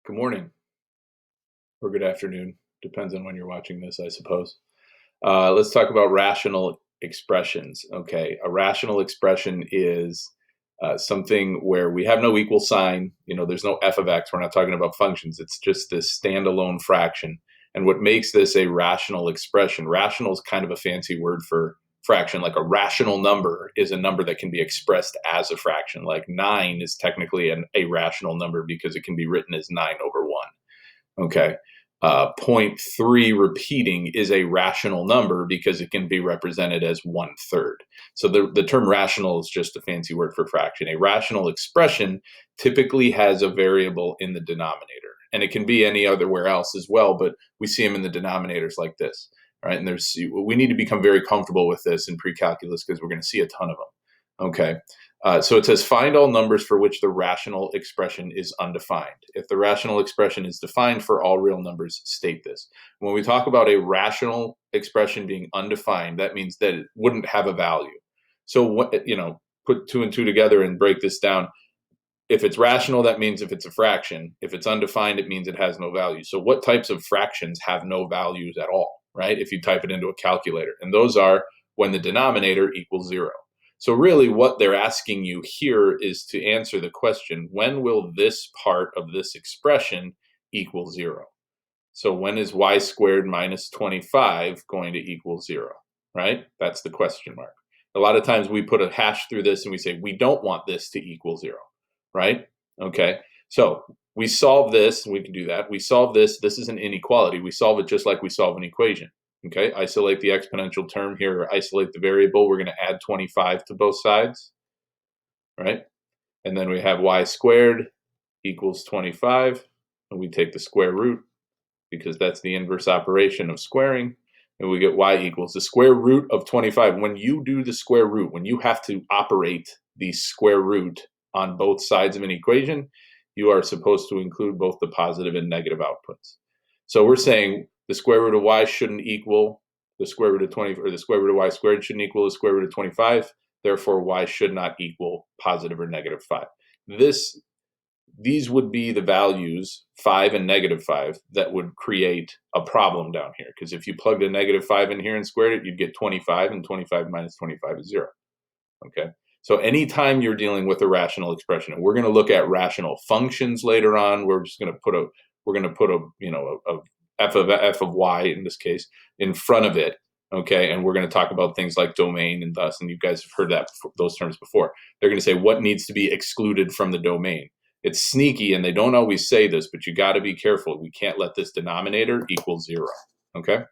Good morning or good afternoon. Depends on when you're watching this, I suppose. Let's talk about rational expressions. Okay, a rational expression is something where we have no equal sign. There's no f of x. We're not talking about functions. It's just this standalone fraction. And what makes this a rational expression? Rational is kind of a fancy word for fraction. Like a rational number is a number that can be expressed as a fraction. Like 9 is technically a rational number because it can be written as 9/1. Okay. 0.3 repeating is a rational number because it can be represented as 1/3. So the term rational is just a fancy word for fraction. A rational expression typically has a variable in the denominator, and it can be any otherwhere else as well, but we see them in the denominators like this. Right. And we need to become very comfortable with this in pre-calculus because we're going to see a ton of them. Okay. So it says find all numbers for which the rational expression is undefined. If the rational expression is defined for all real numbers, state this. When we talk about a rational expression being undefined, that means that it wouldn't have a value. So put two and two together and break this down. If it's rational, that means if it's a fraction. If it's undefined, it means it has no value. So what types of fractions have no values at all, right? If you type it into a calculator. And those are when the denominator equals 0. So really what they're asking you here is to answer the question, when will this part of this expression equal 0? So when is y squared minus 25 going to equal 0, right? That's the question mark. A lot of times we put a hash through this and we say, we don't want this to equal 0, right? Okay, so we solve this, we can do that. We solve this, this is an inequality. We solve it just like we solve an equation. Okay, isolate the exponential term here, or isolate the variable. We're going to add 25 to both sides, right? And then we have y squared equals 25, and we take the square root because that's the inverse operation of squaring, and we get y equals the square root of 25. When you do the square root, when you have to operate the square root on both sides of an equation, you are supposed to include both the positive and negative outputs. So we're saying the square root of y shouldn't equal the square root of 20, or the square root of y squared shouldn't equal the square root of 25. Therefore, y should not equal positive or negative 5. These would be the values, 5 and negative 5, that would create a problem down here. Because if you plugged a negative 5 in here and squared it, you'd get 25, and 25 minus 25 is 0. Okay. So anytime you're dealing with a rational expression, and we're going to look at rational functions later on, we're going to put a f of y in this case in front of it. Okay, and we're going to talk about things like domain and thus, and you guys have heard those terms before. They're going to say what needs to be excluded from the domain. It's sneaky, and they don't always say this, but you got to be careful. We can't let this denominator equal 0. Okay.